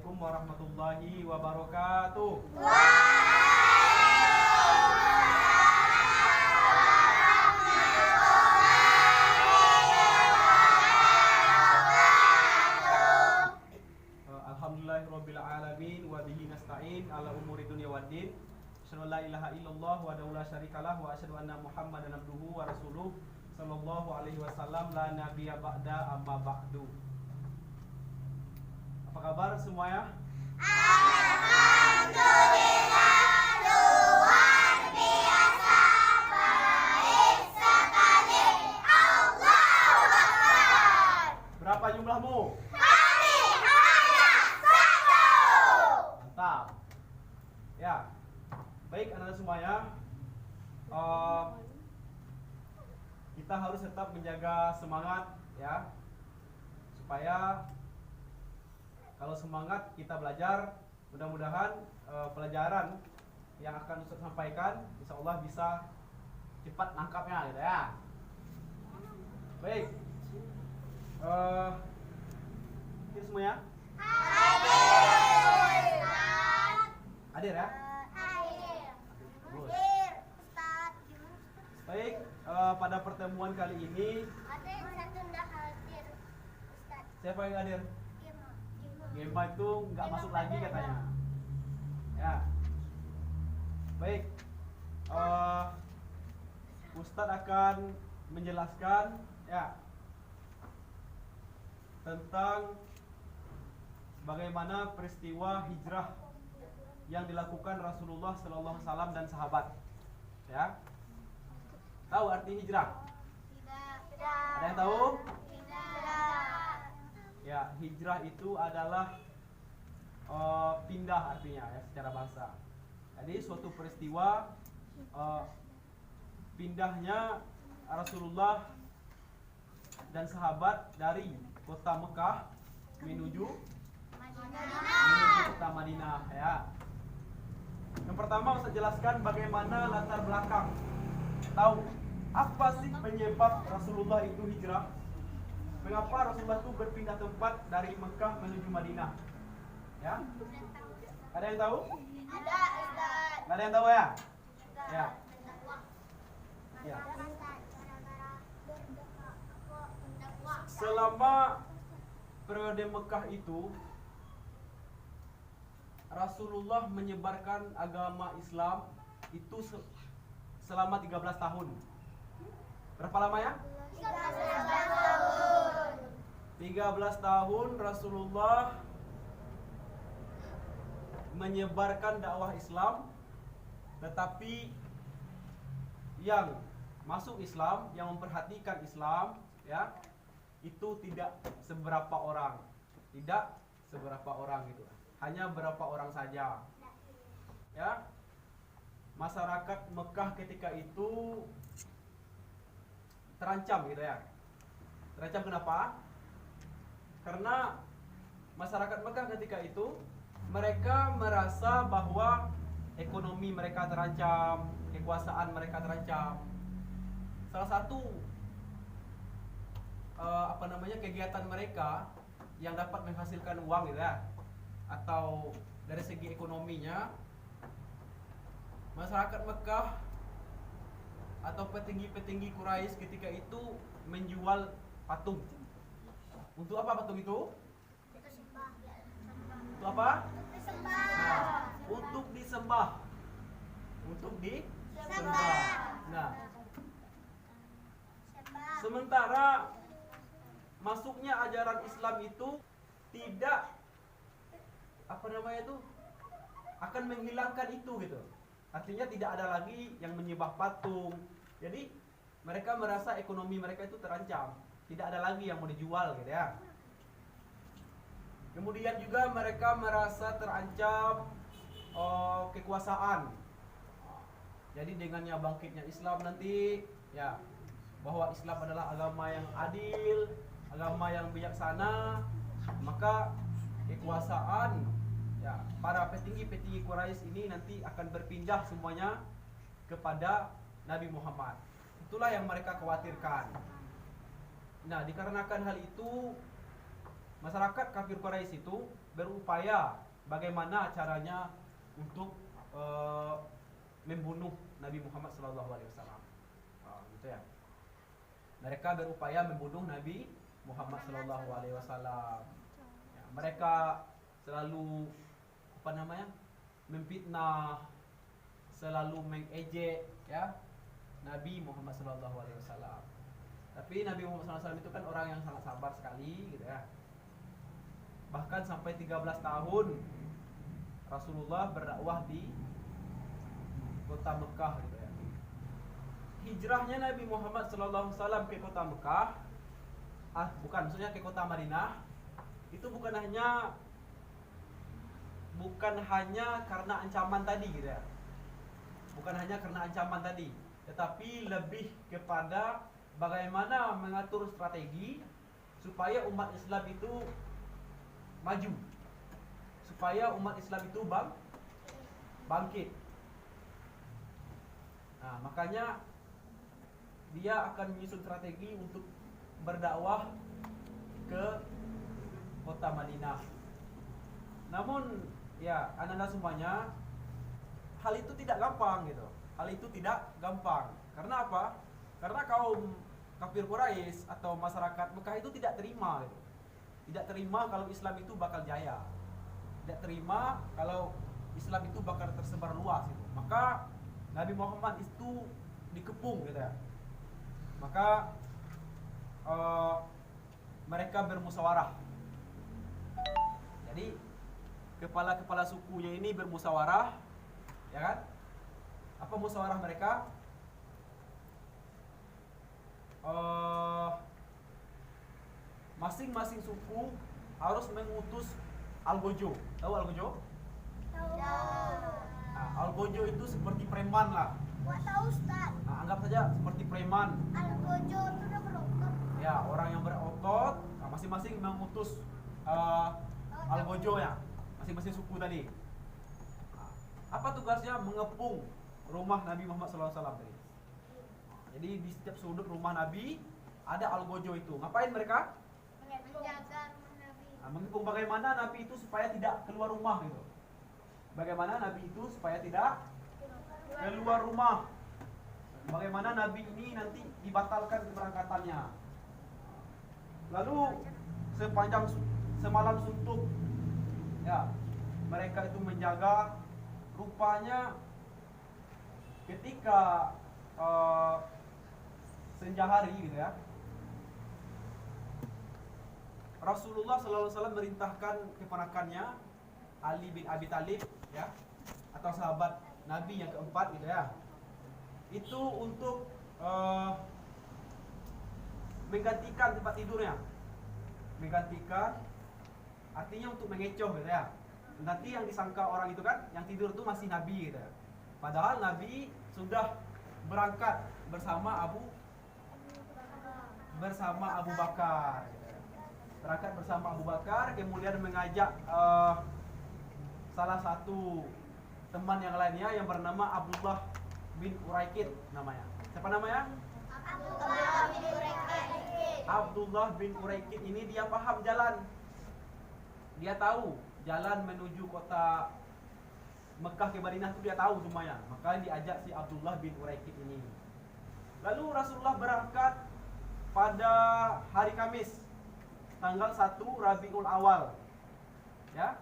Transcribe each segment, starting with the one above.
Assalamualaikum warahmatullahi wabarakatuh. Alhamdulillahirabbil alamin wa bihi nasta'in ala umuri dunya waddin. Asyhadu an la ilaha illallah wa la syarikalah wa asyhadu anna Muhammadan abduhu wa rasuluh sallallahu alaihi wasallam la nabiyya ba'da amma ba'du. Apa kabar semuanya? Alhamdulillah, luar biasa, baik sekali. Allahu Akbar. Berapa jumlahmu? Kami hanya satu. Mantap. Ya. Baik anak-anak semuanya. Kita harus tetap menjaga semangat ya. Supaya kalau semangat kita belajar, mudah-mudahan pelajaran yang akan Ustaz sampaikan insya Allah bisa cepat nangkapnya gitu ya. Baik. Ini semuanya hadir ya? Bagus. Baik, pada pertemuan kali ini siapa yang hadir? Gema itu nggak masuk lagi katanya. Ya. Baik. Ustadz akan menjelaskan ya tentang bagaimana peristiwa hijrah yang dilakukan Rasulullah Sallallahu Alaihi Wasallam dan sahabat. Ya. Tahu arti hijrah? Tidak. Ada yang tahu? Tidak. Ya, hijrah itu adalah pindah artinya ya secara bahasa. Jadi suatu peristiwa pindahnya Rasulullah dan sahabat dari kota Mekah menuju kota Madinah ya. Yang pertama Ustaz jelaskan bagaimana latar belakang. Tahu apa sih penyebab Rasulullah itu hijrah? Mengapa Rasulullah itu berpindah tempat dari Mekah menuju Madinah? Ya? Ada yang tahu? Ada, Ustaz. Nggak ada yang tahu ya? Ya. Ya. Selama periode Mekah itu Rasulullah menyebarkan agama Islam itu selama 13 tahun. Berapa lama ya? 13 tahun Rasulullah menyebarkan dakwah Islam, tetapi yang masuk Islam, yang memperhatikan Islam ya, itu tidak seberapa orang. Tidak seberapa orang gitu. Hanya berapa orang saja. Ya. Masyarakat Mekah ketika itu terancam gitu ya. Terancam kenapa? Karena masyarakat Mekah ketika itu mereka merasa bahwa ekonomi mereka terancam, kekuasaan mereka terancam. Salah satu kegiatan mereka yang dapat menghasilkan uang gitu ya, atau dari segi ekonominya, masyarakat Mekah atau petinggi-petinggi Quraisy ketika itu menjual patung. Untuk apa patung itu? Untuk apa? Nah, untuk disembah. Untuk disembah. Nah, sementara masuknya ajaran Islam itu tidak akan menghilangkan itu gitu. Artinya tidak ada lagi yang menyembah patung. Jadi mereka merasa ekonomi mereka itu terancam. Tidak ada lagi yang mau dijual gitu ya. Kemudian juga mereka merasa terancam kekuasaan. Jadi dengannya bangkitnya Islam nanti ya, bahwa Islam adalah agama yang adil, agama yang bijaksana, maka kekuasaan ya para petinggi-petinggi Quraisy ini nanti akan berpindah semuanya kepada Nabi Muhammad. Itulah yang mereka khawatirkan. Nah, dikarenakan hal itu, masyarakat kafir Quraisy itu berupaya bagaimana caranya untuk membunuh Nabi Muhammad SAW. Gitu ya. Mereka berupaya membunuh Nabi Muhammad SAW. Ya, mereka selalu memfitnah, selalu mengejek ya Nabi Muhammad SAW. Tapi Nabi Muhammad SAW itu kan orang yang sangat sabar sekali gitu ya. Bahkan sampai 13 tahun Rasulullah berdakwah di kota Mekah gitu ya. Hijrahnya Nabi Muhammad SAW ke kota Mekah, maksudnya ke kota Madinah, itu bukan hanya karena ancaman tadi gitu ya. Bukan hanya karena ancaman tadi, tetapi lebih kepada bagaimana mengatur strategi supaya umat Islam itu maju, supaya umat Islam itu bangkit. Nah, makanya dia akan menyusun strategi untuk berdakwah ke kota Madinah. Namun ya anak-anak semuanya, hal itu tidak gampang gitu. Hal itu tidak gampang. Karena apa? Karena kaum kafir Quraisy atau masyarakat Mekah itu tidak terima gitu. Tidak terima kalau Islam itu bakal jaya. Tidak terima kalau Islam itu bakal tersebar luas gitu. Maka Nabi Muhammad itu dikepung gitu ya. Maka mereka bermusyawarah. Jadi kepala-kepala sukunya ini bermusyawarah, ya kan? Apa musyawarah mereka? Masing-masing suku harus mengutus algojo. Tahu algojo? Tahu. Nah, algojo itu seperti preman lah. Wah, tahu Ustaz. Nah, anggap saja seperti preman. Algojo itu udah berotot. Ya, orang yang berotot. Nah, masing-masing mengutus algojo ya, masing-masing suku tadi. Nah, apa tugasnya? Mengepung rumah Nabi Muhammad SAW tadi. Jadi di setiap sudut rumah Nabi ada algojo itu. Ngapain mereka? Menjaga rumah Nabi. Nah, mengepung bagaimana Nabi itu supaya tidak keluar rumah gitu. Bagaimana Nabi itu supaya tidak keluar rumah. Bagaimana Nabi ini nanti dibatalkan keberangkatannya. Lalu sepanjang semalam suntuk ya, mereka itu menjaga. Rupanya ketika senja hari gitu ya, Rasulullah SAW merintahkan keponakannya Ali bin Abi Thalib ya, atau sahabat Nabi yang keempat gitu ya, itu untuk menggantikan tempat tidurnya. Menggantikan artinya untuk mengecoh gitu ya. Nanti yang disangka orang itu kan yang tidur itu masih Nabi gitu ya. Padahal Nabi sudah berangkat bersama Abu Bakar gitu ya. Berangkat bersama Abu Bakar, kemudian mengajak salah satu teman yang lainnya yang bernama Abdullah bin Uraikid namanya. Siapa namanya? Abdullah bin Uraikid ini dia paham jalan. Dia tahu jalan menuju kota Mekah ke Madinah itu dia tahu semuanya. Maka diajak si Abdullah bin Uraikid ini. Lalu Rasulullah berangkat pada hari Kamis tanggal 1 Rabiul Awal. Ya.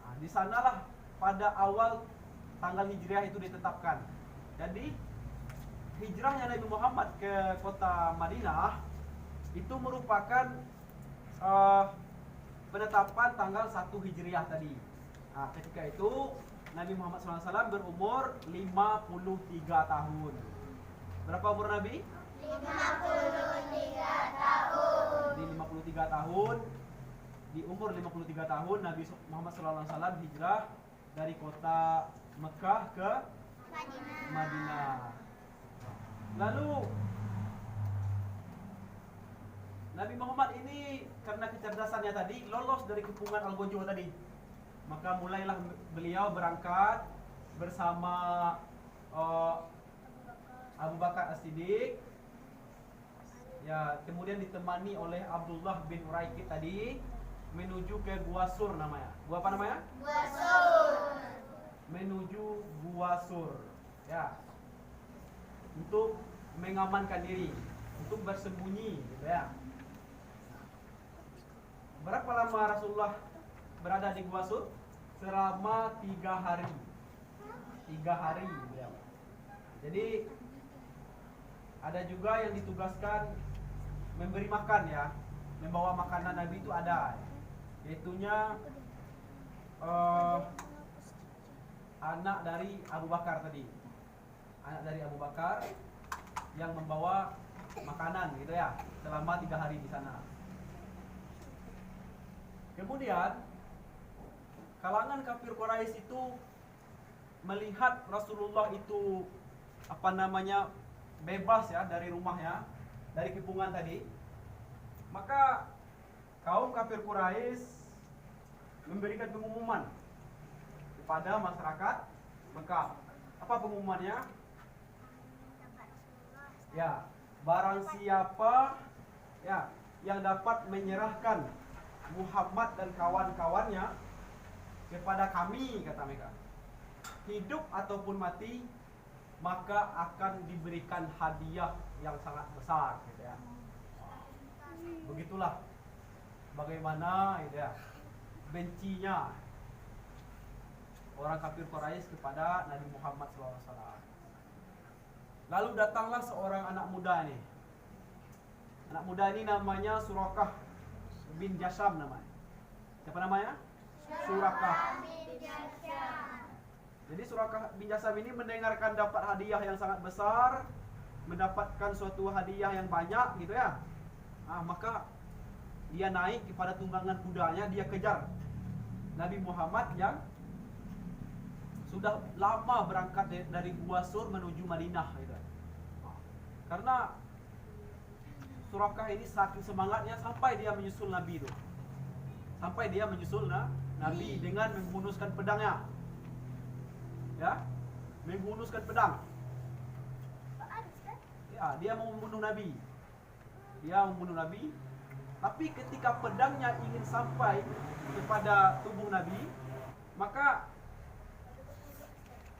Nah, di sanalah pada awal tanggal hijriah itu ditetapkan. Jadi hijrahnya Nabi Muhammad ke kota Madinah itu merupakan penetapan tanggal 1 hijriah tadi. Nah, ketika itu Nabi Muhammad SAW berumur 53 tahun. Berapa umur Nabi? 53 tahun. Di 53 tahun, di umur 53 tahun Nabi Muhammad SAW hijrah dari kota Mekah ke Madinah. Lalu Nabi Muhammad ini karena kecerdasannya tadi lolos dari kepungan algojo tadi. Maka mulailah beliau berangkat bersama Abu Bakar As-Siddiq. Ya, kemudian ditemani oleh Abdullah bin Uraikid tadi. menuju ke Gua Sur namanya. Gua apa namanya? Gua Sur. Menuju Gua Sur. Ya. Untuk mengamankan diri, untuk bersembunyi gitu ya. Berapa lama Rasulullah berada di Gua Sur? Selama 3 hari. 3 hari ya. Jadi ada juga yang ditugaskan memberi makan ya, membawa makanan Nabi itu ada, yaitunya anak dari Abu Bakar tadi, anak dari Abu Bakar yang membawa makanan gitu ya, selama 3 hari di sana. Kemudian kalangan kafir Quraisy itu melihat Rasulullah itu bebas ya dari rumahnya, dari kepungan tadi. Maka kaum kafir Quraisy memberikan pengumuman kepada masyarakat Mekah. Apa pengumumannya? Ya, barang siapa ya yang dapat menyerahkan Muhammad dan kawan-kawannya kepada kami, kata mereka, hidup ataupun mati, maka akan diberikan hadiah yang sangat besar gitu ya. Begitulah bagaimana gitu ya, bencinya orang kafir Quraisy kepada Nabi Muhammad SAW. Lalu datanglah seorang anak muda nih. Anak muda ini namanya Surakah bin Jasam namanya. Siapa namanya? Surakah. Jadi Surakah bin Jasam ini mendengarkan dapat hadiah yang sangat besar, mendapatkan suatu hadiah yang banyak gitu ya. Maka dia naik kepada tunggangan kudanya, dia kejar Nabi Muhammad yang sudah lama berangkat dari Gua Sur menuju Madinah gitu. Karena Surakah ini saking semangatnya sampai dia menyusul Nabi itu. Sampai dia menyusul Nabi dengan menghunuskan pedangnya. Ya, menghunuskan pedang. Ya, dia mau membunuh Nabi. Dia membunuh Nabi. Tapi ketika pedangnya ingin sampai kepada tubuh Nabi, maka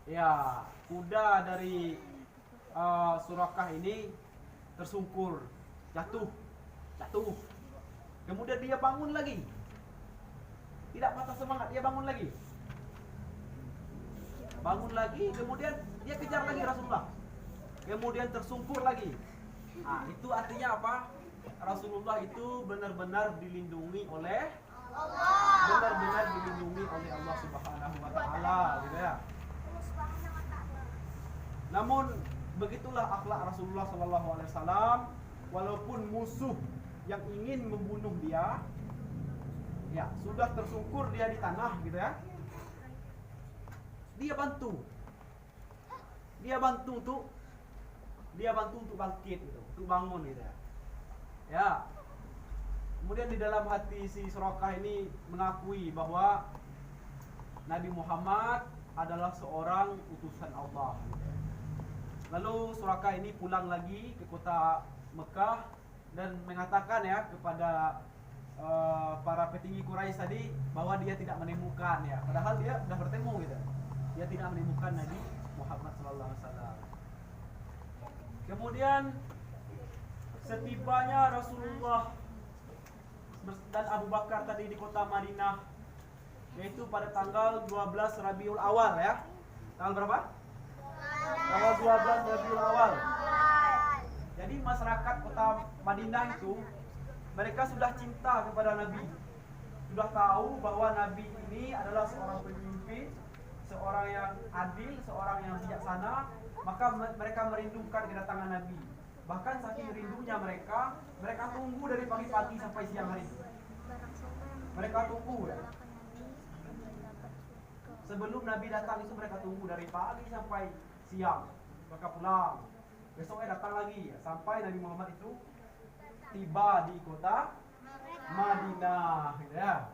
ya kuda dari Surakah ini tersungkur, jatuh. Kemudian dia bangun lagi. Tidak patah semangat, dia bangun lagi. Kemudian dia kejar lagi Rasulullah. Kemudian tersungkur lagi. Itu artinya apa? Rasulullah itu benar-benar dilindungi oleh Allah. Benar-benar dilindungi oleh Allah Subhanahu wa taala gitu ya. Namun begitulah akhlak Rasulullah sallallahu alaihi wasallam, walaupun musuh yang ingin membunuh dia ya sudah tersungkur dia di tanah gitu ya. Dia bantu untuk bangkit gitu, untuk bangun gitu ya. Ya. Kemudian di dalam hati si Surakah ini mengakui bahwa Nabi Muhammad adalah seorang utusan Allah. Lalu Surakah ini pulang lagi ke kota Mekah dan mengatakan ya kepada para petinggi Quraisy tadi bahwa dia tidak menemukan ya, padahal dia sudah bertemu gitu. Dia tidak menemukan Nabi Muhammad SAW. Kemudian setibanya Rasulullah dan Abu Bakar tadi di kota Madinah, yaitu pada tanggal 12 Rabiul Awal ya. Tanggal berapa? Tanggal 12 Rabiul Awal. Jadi masyarakat kota Madinah itu mereka sudah cinta kepada Nabi. Sudah tahu bahwa Nabi ini adalah seorang pemimpin, seorang yang adil, seorang yang bijaksana, maka mereka merindukan kedatangan Nabi. Bahkan saking rindunya mereka tunggu dari pagi-pagi sampai siang hari. Mereka tunggu ya. Sebelum Nabi datang itu mereka tunggu dari pagi sampai siang. Mereka pulang. Besoknya datang lagi ya, sampai Nabi Muhammad itu tiba di kota Madinah gitu ya.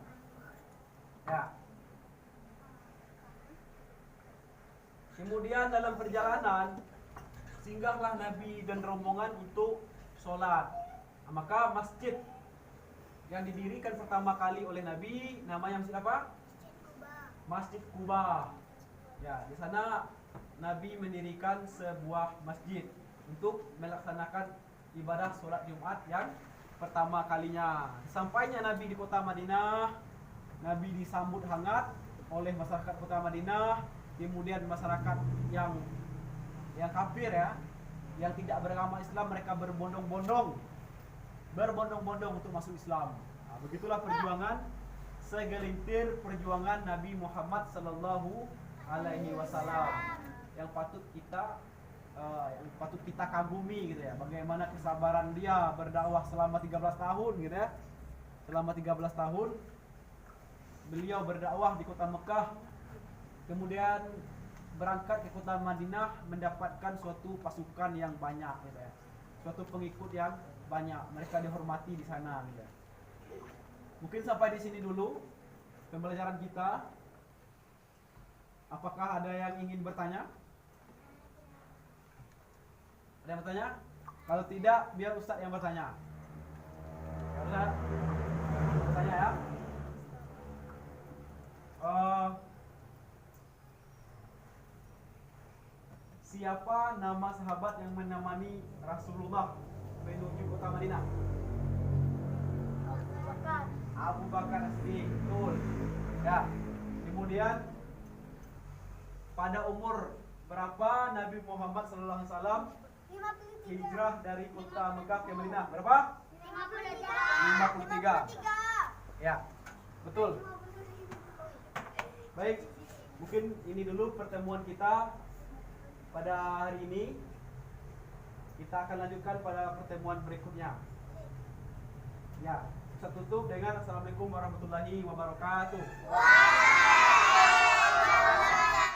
Ya. Kemudian dalam perjalanan singgahlah Nabi dan rombongan untuk sholat. Maka masjid yang didirikan pertama kali oleh Nabi namanya masjid apa? Masjid Quba. Ya, di sana Nabi mendirikan sebuah masjid untuk melaksanakan ibadah sholat Jumat yang pertama kalinya. Sampainya Nabi di kota Madinah, Nabi disambut hangat oleh masyarakat kota Madinah. Kemudian masyarakat yang kafir ya, yang tidak beragama Islam, mereka berbondong-bondong untuk masuk Islam. Nah, begitulah perjuangan segelintir perjuangan Nabi Muhammad sallallahu alaihi wasallam yang patut kita kagumi gitu ya. Bagaimana kesabaran dia berdakwah selama 13 tahun gitu ya. Selama 13 tahun beliau berdakwah di kota Mekah, kemudian berangkat ke kota Madinah, mendapatkan suatu pasukan yang banyak gitu ya. Suatu pengikut yang banyak, mereka dihormati di sana gitu ya. Mungkin sampai di sini dulu pembelajaran kita. Apakah ada yang ingin bertanya? Ada yang bertanya? Kalau tidak, biar Ustadz yang bertanya. Ya Ustadz, bertanya ya. Siapa nama sahabat yang menemani Rasulullah menuju kota Madinah? Abu Bakar As-Siddiq, betul. Ya. Kemudian pada umur berapa Nabi Muhammad SAW 53. hijrah dari kota Mekah ke Madinah? Berapa? 53. Ya, betul. Baik, mungkin ini dulu pertemuan kita pada hari ini. Kita akan lanjutkan pada pertemuan berikutnya. Ya, saya tutup dengan Assalamualaikum warahmatullahi wabarakatuh.